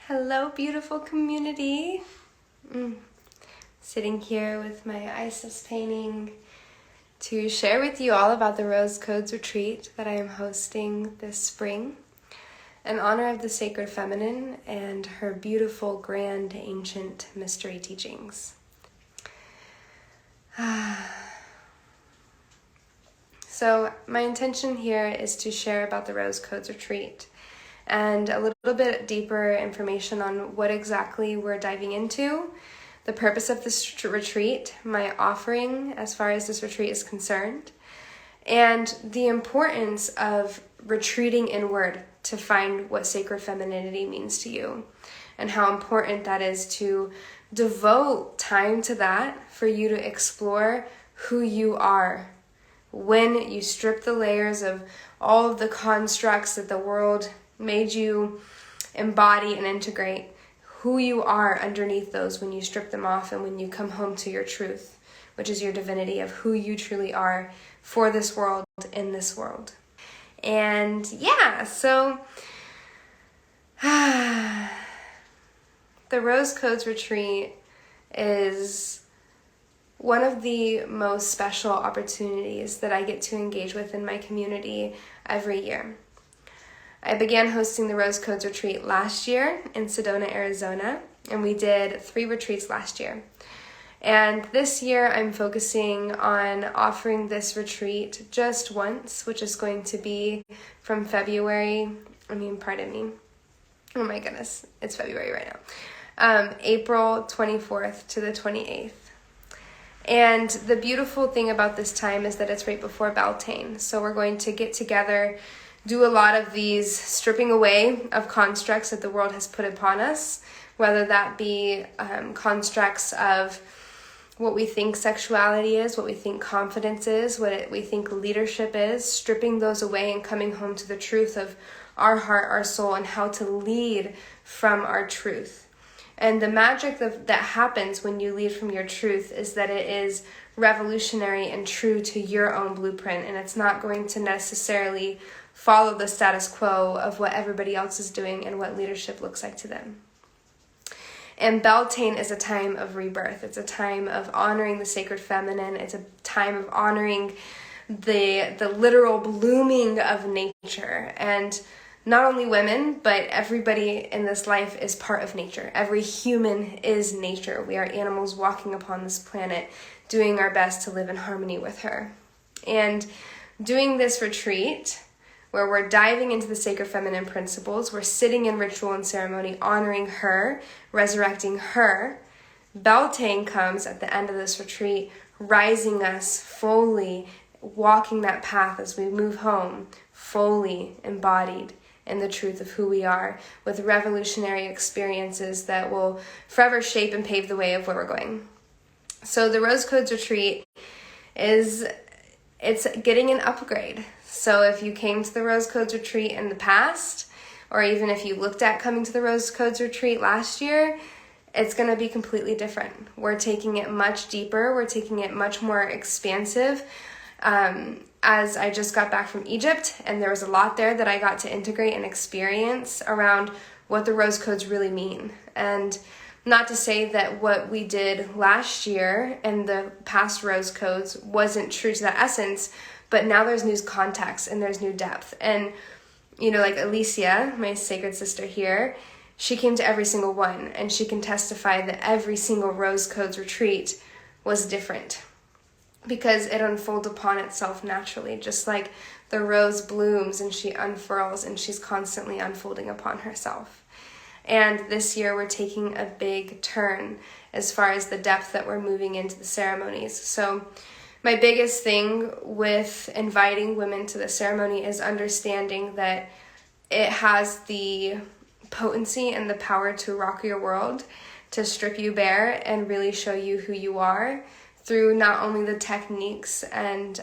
Hello, beautiful community. Sitting here with my Isis painting to share with you all about the Rose Codes retreat that I am hosting this spring in honor of the sacred feminine and her beautiful, grand, ancient mystery teachings. So my intention here is to share about the Rose Codes retreat and a little bit deeper information on what exactly we're diving into, the purpose of this retreat, my offering as far as this retreat is concerned, and the importance of retreating inward to find what sacred femininity means to you, and how important that is to devote time to that for you to explore who you are when you strip the layers of all of the constructs that the world made you embody and integrate, who you are underneath those when you strip them off and when you come home to your truth, which is your divinity of who you truly are for this world, in this world. And yeah, so the Rose Codes retreat is one of the most special opportunities that I get to engage with in my community every year. I began hosting the Rose Codes retreat last year in Sedona, Arizona, and we did 3 retreats last year. And this year I'm focusing on offering this retreat just once, which is going to be from February, oh my goodness, it's February right now, April 24th to the 28th. And the beautiful thing about this time is that it's right before Beltane, so we're going to get together, do a lot of these stripping away of constructs that the world has put upon us, whether that be constructs of what we think sexuality is, what we think confidence is, what we think leadership is, stripping those away and coming home to the truth of our heart, our soul, and how to lead from our truth. And the magic that happens when you lead from your truth is that it is revolutionary and true to your own blueprint, and it's not going to necessarily follow the status quo of what everybody else is doing and what leadership looks like to them. And Beltane is a time of rebirth. It's a time of honoring the sacred feminine. It's a time of honoring the literal blooming of nature. And not only women, but everybody in this life is part of nature. Every human is nature. We are animals walking upon this planet, doing our best to live in harmony with her. And doing this retreat, where we're diving into the sacred feminine principles, we're sitting in ritual and ceremony, honoring her, resurrecting her. Beltane comes at the end of this retreat, rising us fully, walking that path as we move home, fully embodied in the truth of who we are, with revolutionary experiences that will forever shape and pave the way of where we're going. So the Rose Codes retreat it's getting an upgrade. So if you came to the Rose Codes retreat in the past, or even if you looked at coming to the Rose Codes retreat last year, it's going to be completely different. We're taking it much deeper. We're taking it much more expansive. As I just got back from Egypt, and there was a lot there that I got to integrate and experience around what the Rose Codes really mean. And not to say that what we did last year and the past Rose Codes wasn't true to that essence, but now there's new context and there's new depth. And, like Alicia, my sacred sister here, she came to every single one, and she can testify that every single Rose Codes retreat was different, because it unfolds upon itself naturally, just like the rose blooms and she unfurls and she's constantly unfolding upon herself. And this year we're taking a big turn as far as the depth that we're moving into the ceremonies. So my biggest thing with inviting women to the ceremony is understanding that it has the potency and the power to rock your world, to strip you bare and really show you who you are, through not only the techniques and,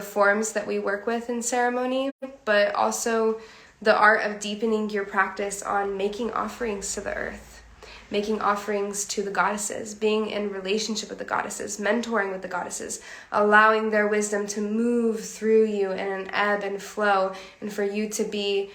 forms that we work with in ceremony, but also the art of deepening your practice on making offerings to the earth, making offerings to the goddesses, being in relationship with the goddesses, mentoring with the goddesses, allowing their wisdom to move through you in an ebb and flow, and for you to be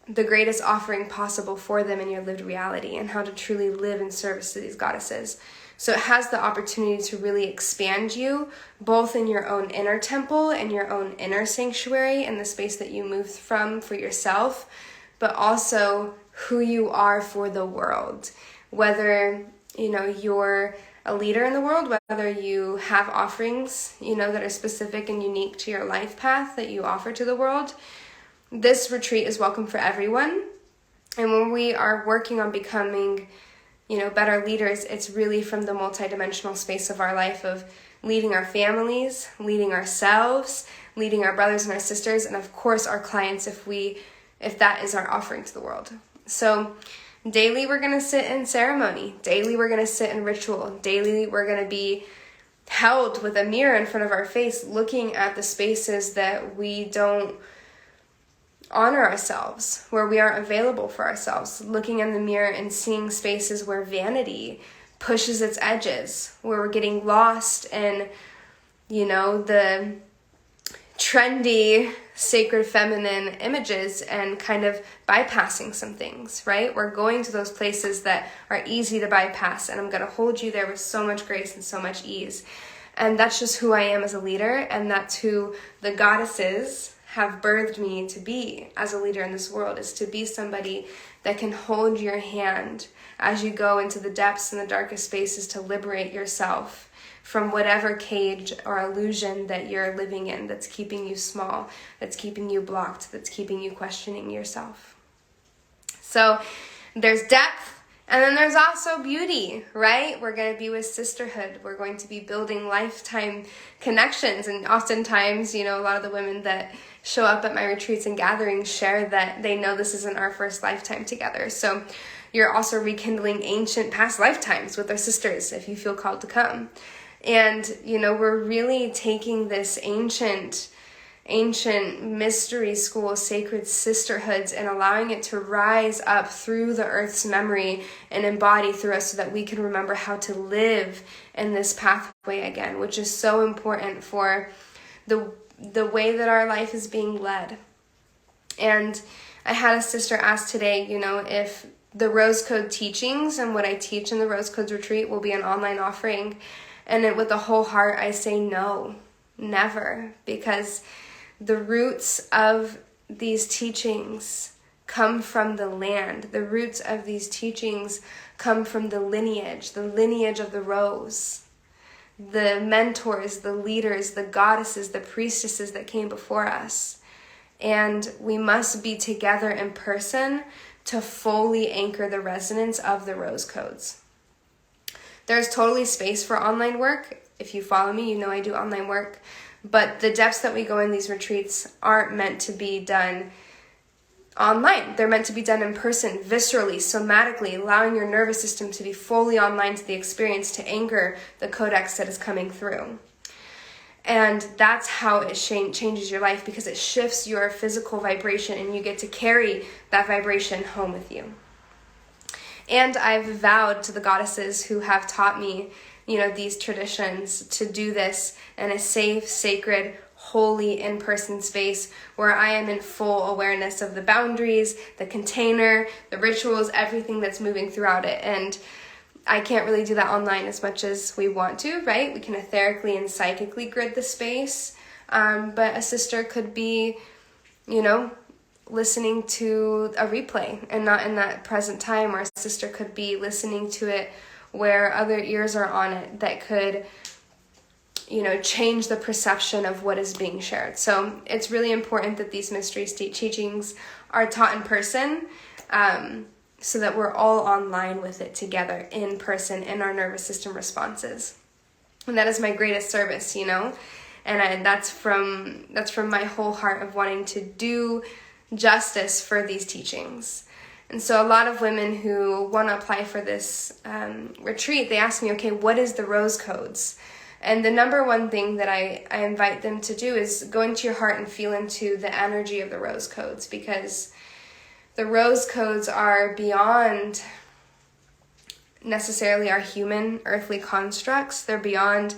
the greatest offering possible for them in your lived reality, and how to truly live in service to these goddesses. So it has the opportunity to really expand you, both in your own inner temple and your own inner sanctuary and the space that you move from for yourself, but also who you are for the world. Whether, you're a leader in the world, whether you have offerings, that are specific and unique to your life path that you offer to the world, this retreat is welcome for everyone. And when we are working on becoming, better leaders, it's really from the multidimensional space of our life of leading our families, leading ourselves, leading our brothers and our sisters, and of course our clients if that is our offering to the world. So daily we're going to sit in ceremony. Daily we're going to sit in ritual. Daily we're going to be held with a mirror in front of our face, looking at the spaces that we don't honor ourselves, where we aren't available for ourselves, looking in the mirror and seeing spaces where vanity pushes its edges, where we're getting lost in, the trendy sacred feminine images and kind of bypassing some things, right? We're going to those places that are easy to bypass, and I'm going to hold you there with so much grace and so much ease. And that's just who I am as a leader, and that's who the goddesses have birthed me to be as a leader in this world, is to be somebody that can hold your hand as you go into the depths and the darkest spaces to liberate yourself from whatever cage or illusion that you're living in that's keeping you small, that's keeping you blocked, that's keeping you questioning yourself. So there's depth, and then there's also beauty, right? We're going to be with sisterhood. We're going to be building lifetime connections. And oftentimes, a lot of the women that show up at my retreats and gatherings share that they know this isn't our first lifetime together. So you're also rekindling ancient past lifetimes with our sisters if you feel called to come. And, we're really taking this ancient mystery school, sacred sisterhoods, and allowing it to rise up through the earth's memory and embody through us so that we can remember how to live in this pathway again, which is so important for the way that our life is being led. And I had a sister ask today, if the Rose Code teachings and what I teach in the Rose Codes retreat will be an online offering. And with a whole heart, I say no, never, because the roots of these teachings come from the land. The roots of these teachings come from the lineage of the rose, the mentors, the leaders, the goddesses, the priestesses that came before us. And we must be together in person to fully anchor the resonance of the Rose Codes. There's totally space for online work. If you follow me, I do online work. But the depths that we go in these retreats aren't meant to be done online. They're meant to be done in person, viscerally, somatically, allowing your nervous system to be fully online to the experience, to anchor the codex that is coming through. And that's how it changes your life, because it shifts your physical vibration and you get to carry that vibration home with you. And I've vowed to the goddesses who have taught me, these traditions, to do this in a safe, sacred, holy, in-person space where I am in full awareness of the boundaries, the container, the rituals, everything that's moving throughout it. And I can't really do that online as much as we want to, right? We can etherically and psychically grid the space, but a sister could be, listening to a replay and not in that present time, or a sister could be listening to it where other ears are on it that could, change the perception of what is being shared. So it's really important that these mystery teachings are taught in person, so that we're all online with it together in person in our nervous system responses. And that is my greatest service, and that's from my whole heart of wanting to do justice for these teachings. And so a lot of women who want to apply for this retreat, they ask me, okay, what is the Rose Codes? And the number one thing that I invite them to do is go into your heart and feel into the energy of the Rose Codes, because the Rose Codes are beyond necessarily our human earthly constructs. They're beyond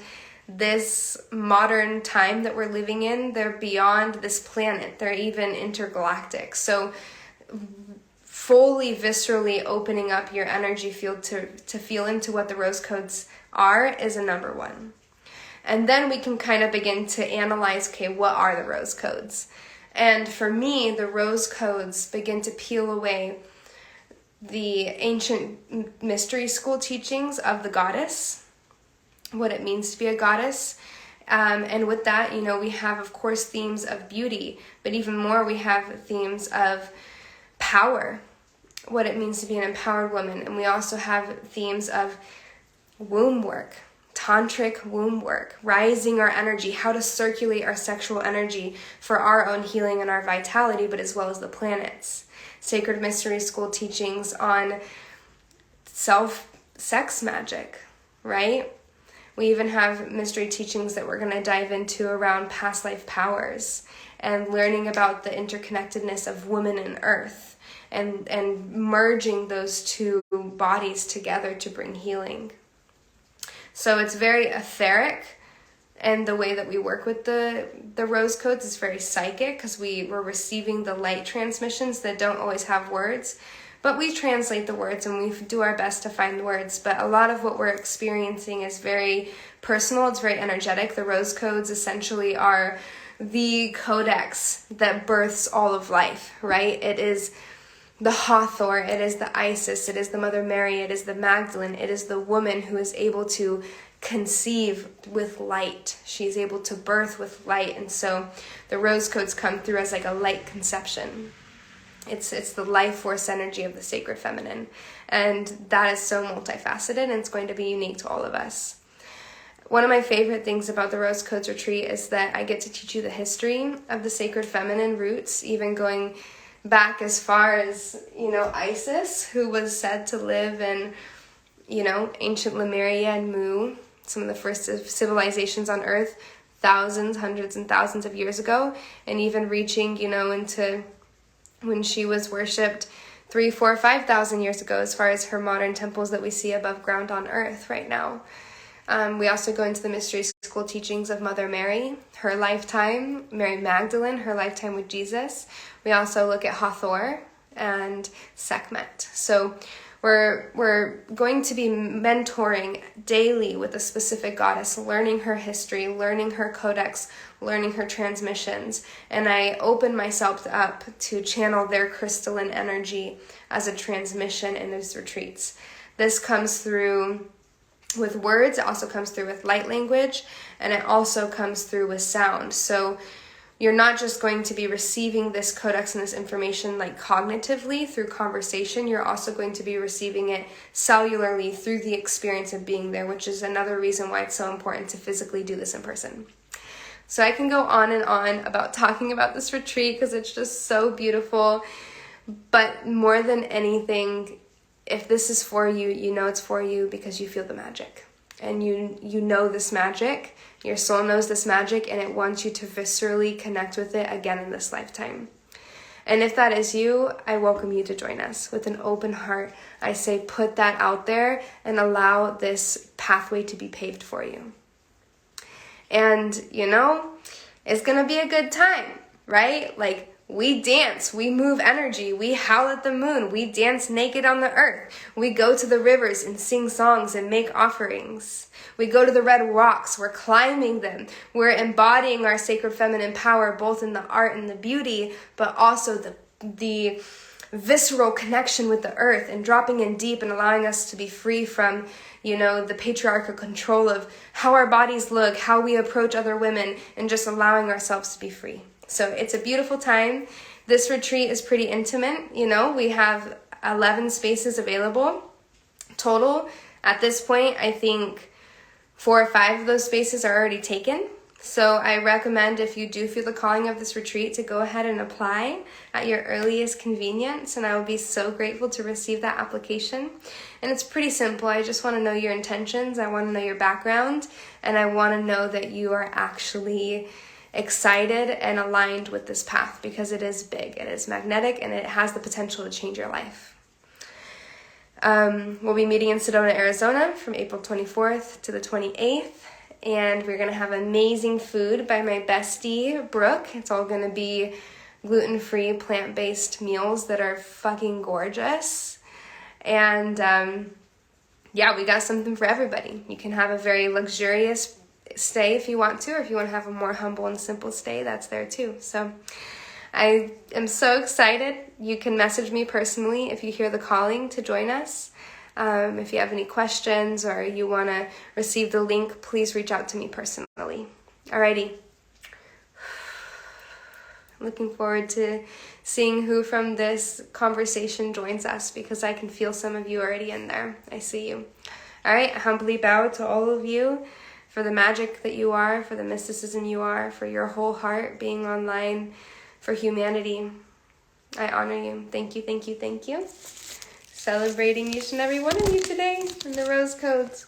this modern time that we're living in. They're beyond this planet. They're even intergalactic. So fully viscerally opening up your energy field to feel into what the rose codes are is a number one. And then we can kind of begin to analyze, okay, what are the rose codes? And for me, the rose codes begin to peel away the ancient mystery school teachings of the goddess, what it means to be a goddess. And with that, we have, of course, themes of beauty, but even more, we have themes of power, what it means to be an empowered woman. And we also have themes of womb work, tantric womb work, rising our energy, how to circulate our sexual energy for our own healing and our vitality, but as well as the planets. Sacred mystery school teachings on sex magic, right? We even have mystery teachings that we're going to dive into around past life powers and learning about the interconnectedness of woman and earth and merging those two bodies together to bring healing. So it's very etheric, and the way that we work with the rose codes is very psychic, because we're receiving the light transmissions that don't always have words, but we translate the words and we do our best to find words. But a lot of what we're experiencing is very personal, it's very energetic. The rose codes essentially are the codex that births all of life, right? It is the Hathor, it is the Isis, it is the Mother Mary, it is the Magdalene, it is the woman who is able to conceive with light. She's able to birth with light. And so the rose codes come through as like a light conception. It's the life force energy of the sacred feminine. And that is so multifaceted, and it's going to be unique to all of us. One of my favorite things about the Rose Codes Retreat is that I get to teach you the history of the sacred feminine roots, even going back as far as, Isis, who was said to live in, ancient Lemuria and Mu, some of the first civilizations on Earth, thousands, hundreds and thousands of years ago, and even reaching, into when she was worshipped 3,000, 4,000, 5,000 years ago, as far as her modern temples that we see above ground on Earth right now. We also go into the mystery school teachings of Mother Mary, her lifetime, Mary Magdalene, her lifetime with Jesus. We also look at Hathor and Sekhmet. So we're going to be mentoring daily with a specific goddess, learning her history, learning her codex, learning her transmissions. And I open myself up to channel their crystalline energy as a transmission in these retreats. This comes through with words, it also comes through with light language, and it also comes through with sound. So you're not just going to be receiving this codex and this information like cognitively through conversation, you're also going to be receiving it cellularly through the experience of being there, which is another reason why it's so important to physically do this in person. So I can go on and on about talking about this retreat because it's just so beautiful, but more than anything, if this is for you, you know it's for you because you feel the magic. And you know this magic, your soul knows this magic, and it wants you to viscerally connect with it again in this lifetime. And if that is you, I welcome you to join us with an open heart. I say put that out there and allow this pathway to be paved for you. And, it's going to be a good time, right? Like, we dance, we move energy, we howl at the moon, we dance naked on the earth. We go to the rivers and sing songs and make offerings. We go to the red rocks, we're climbing them. We're embodying our sacred feminine power, both in the art and the beauty, but also the visceral connection with the earth and dropping in deep and allowing us to be free from, the patriarchal control of how our bodies look, how we approach other women, and just allowing ourselves to be free. So it's a beautiful time. This retreat is pretty intimate. We have 11 spaces available total. At this point, I think 4 or 5 of those spaces are already taken. So I recommend, if you do feel the calling of this retreat, to go ahead and apply at your earliest convenience. And I will be so grateful to receive that application. And it's pretty simple. I just want to know your intentions. I want to know your background. And I want to know that you are actually excited and aligned with this path, because it is big, it is magnetic, and it has the potential to change your life. We'll be meeting in Sedona, Arizona from April 24th to the 28th, and we're going to have amazing food by my bestie, Brooke. It's all going to be gluten-free, plant-based meals that are fucking gorgeous. And yeah, we got something for everybody. You can have a very luxurious stay if you want to, or if you want to have a more humble and simple stay, that's there too. So I am so excited. You can message me personally if you hear the calling to join us. If you have any questions or you want to receive the link, please reach out to me personally. Alrighty. Looking forward to seeing who from this conversation joins us, because I can feel some of you already in there. I see you. All right, I humbly bow to all of you for the magic that you are, for the mysticism you are, for your whole heart being online for humanity. I honor you. Thank you, thank you, thank you. Celebrating each and every one of you today in the Rose Codes.